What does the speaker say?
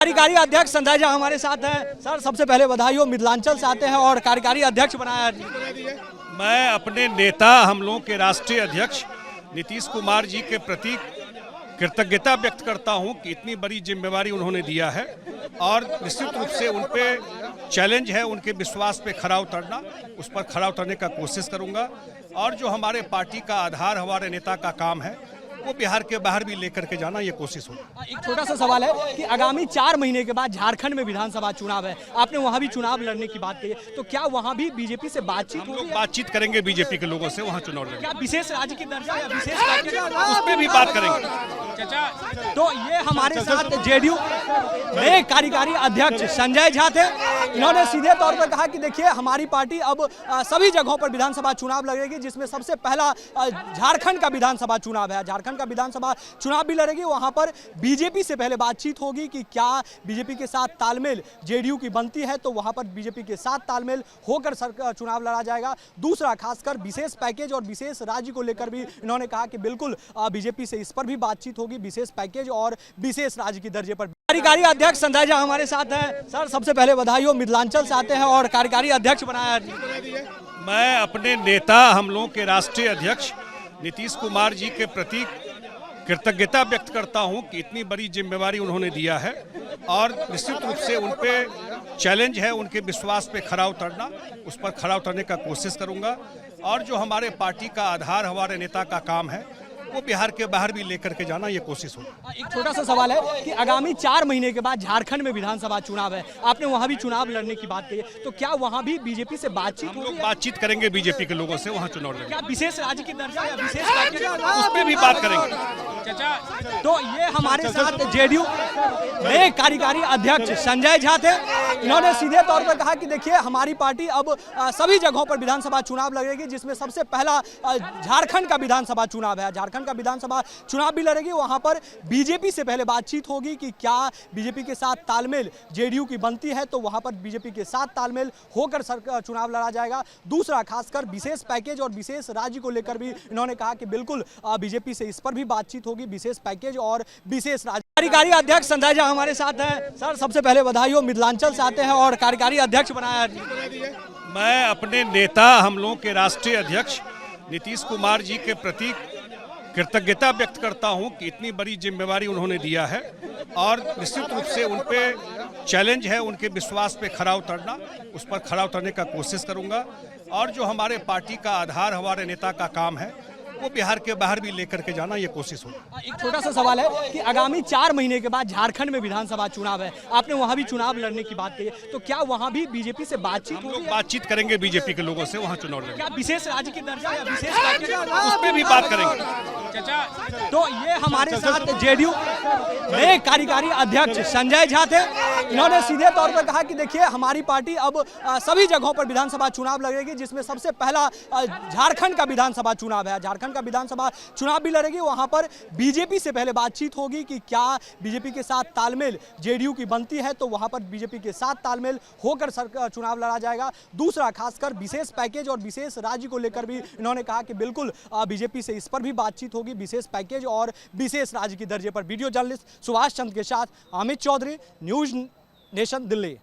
कार्यकारी अध्यक्ष संजय झा हमारे साथ हैं। सर, सबसे पहले बधाई हो, मिथिलांचल से आते हैं और कार्यकारी अध्यक्ष बनाया। मैं अपने नेता, हम लोगों के राष्ट्रीय अध्यक्ष नीतीश कुमार जी के प्रति कृतज्ञता व्यक्त करता हूं कि इतनी बड़ी जिम्मेवारी उन्होंने दिया है और निश्चित रूप से उन पे चैलेंज है, उनके विश्वास पे खरा उतरना, उस पर खरा उतरने का कोशिश करूंगा। और जो हमारे पार्टी का आधार हमारे नेता का काम है वो बिहार के बाहर भी लेकर के जाना, ये कोशिश होगी। एक छोटा सा सवाल है कि आगामी 4 महीने के बाद झारखंड में विधानसभा चुनाव है, आपने वहां भी चुनाव लड़ने की बात कही है, तो क्या वहां भी बीजेपी से बातचीत हम लोग होगी? बातचीत करेंगे बीजेपी के लोगों से, वहां चुनाव लड़ेंगे। क्या विशेष राज्य की दर्जा या विशेष राज्य का? उस पर भी बात करेंगे। तो ये हमारे साथ जेडीयू नए कार्यकारी अध्यक्ष संजय झा थे। इन्होंने सीधे तौर पर कहा कि देखिए, हमारी पार्टी अब सभी जगहों पर विधानसभा चुनाव लड़ेगी, जिसमें सबसे पहला झारखंड का विधानसभा चुनाव है। झारखंड का विधानसभा चुनाव भी लड़ेगी, वहां पर बीजेपी से पहले बातचीत होगी कि क्या बीजेपी के साथ तालमेल जेडीयू की बनती है, तो वहां पर बीजेपी के साथ तालमेल होकर चुनाव लड़ा जाएगा। दूसरा, खासकर विशेष पैकेज और विशेष राज्य को लेकर भी इन्होंने कहा कि बिल्कुल बीजेपी से इस पर भी बातचीत होगी, विशेष पैकेज और विशेष राज्य की दर्जे पर। कार्यकारी अध्यक्ष संजय झा हमारे साथ हैं। सर, सबसे पहले बधाई हो, मिथिलांचल से आते हैं और कार्यकारी अध्यक्ष बनाया। मैं अपने नेता, हम लोगों के राष्ट्रीय अध्यक्ष नीतीश कुमार जी के प्रति कृतज्ञता व्यक्त करता हूं कि इतनी बड़ी जिम्मेवारी उन्होंने दिया है और निश्चित रूप से उन पे चैलेंज है, उनके विश्वास पे खरा उतरना, उस पर खरा उतरने का कोशिश करूंगा। और जो हमारे पार्टी का आधार हमारे नेता का काम है वो बिहार के बाहर भी लेकर के जाना, ये कोशिश होगी। एक छोटा सा सवाल है कि आगामी 4 महीने के बाद झारखंड में विधानसभा चुनाव है, आपने वहां भी चुनाव लड़ने की बात कही है, तो क्या वहां भी बीजेपी से बातचीत हम लोग होगी? बातचीत करेंगे बीजेपी के लोगों से, वहां चुनाव लड़ेंगे। क्या विशेष राज्य की दर्जा या विशेष राज्य का? उस पर भी बात करेंगे। तो ये हमारे साथ जेडीयू नए कार्यकारी अध्यक्ष संजय झा थे। इन्होंने सीधे तौर पर कहा कि देखिए, हमारी पार्टी अब सभी जगहों पर विधानसभा चुनाव लड़ेगी, जिसमें सबसे पहला झारखंड का विधानसभा चुनाव है। झारखंड का विधानसभा चुनाव भी लड़ेगी, वहां पर बीजेपी से पहले बातचीत होगी कि क्या बीजेपी के साथ तालमेल जेडीयू की बनती है, तो वहां पर बीजेपी के साथ तालमेल होकर चुनाव लड़ा जाएगा। दूसरा, खासकर विशेष पैकेज और विशेष राज्य को लेकर भी इन्होंने कहा कि बिल्कुल बीजेपी से इस पर भी बातचीत होगी, विशेष पैकेज और विशेष राज्य। कार्यकारी अध्यक्ष संजय झा हमारे साथ हैं। सर, सबसे पहले बधाई हो, मिथिलांचल से आते हैं और कार्यकारी अध्यक्ष बनाया। मैं अपने नेता, हम लोगों के राष्ट्रीय अध्यक्ष नीतीश कुमार जी के प्रति कृतज्ञता व्यक्त करता हूं कि इतनी बड़ी जिम्मेवारी उन्होंने दिया है और निश्चित रूप से उन पे चैलेंज है, उनके विश्वास पे खरा उतरना, उस पर खरा उतरने का कोशिश करूंगा। और जो हमारे पार्टी का आधार हमारे नेता का काम है वो बिहार के बाहर भी लेकर के जाना, ये कोशिश होगी। एक छोटा सा सवाल है कि आगामी 4 महीने के बाद झारखंड में विधानसभा चुनाव है, आपने वहां भी चुनाव लड़ने की बात कही है, तो क्या वहां भी बीजेपी से बातचीत हम लोग होगी? बातचीत करेंगे बीजेपी के लोगों से, वहां चुनाव लड़ेंगे। क्या विशेष राज्य की दर्जा या विशेष राज्य का? उस पर भी बात करेंगे। तो ये हमारे साथ जेडीयू नए कार्यकारी अध्यक्ष संजय झा थे। इन्होंने सीधे तौर पर कहा कि देखिए, हमारी पार्टी अब सभी जगहों पर विधानसभा चुनाव लड़ेगी, जिसमें सबसे पहला झारखंड का विधानसभा चुनाव है। झारखंड का विधानसभा चुनाव भी लड़ेगी, वहां पर बीजेपी से पहले बातचीत होगी कि क्या बीजेपी के साथ तालमेल जेडीयू की बनती है, तो वहां पर बीजेपी के साथ तालमेल होकर चुनाव लड़ा जाएगा। दूसरा, खासकर विशेष पैकेज और विशेष राज्य को लेकर भी इन्होंने कहा कि बिल्कुल बीजेपी से इस पर भी बातचीत होगी, विशेष पैकेज और विशेष राज्य की दर्जे पर। वीडियो जर्नलिस्ट सुभाष चंद्र के साथ अमित चौधरी, न्यूज नेशन, दिल्ली।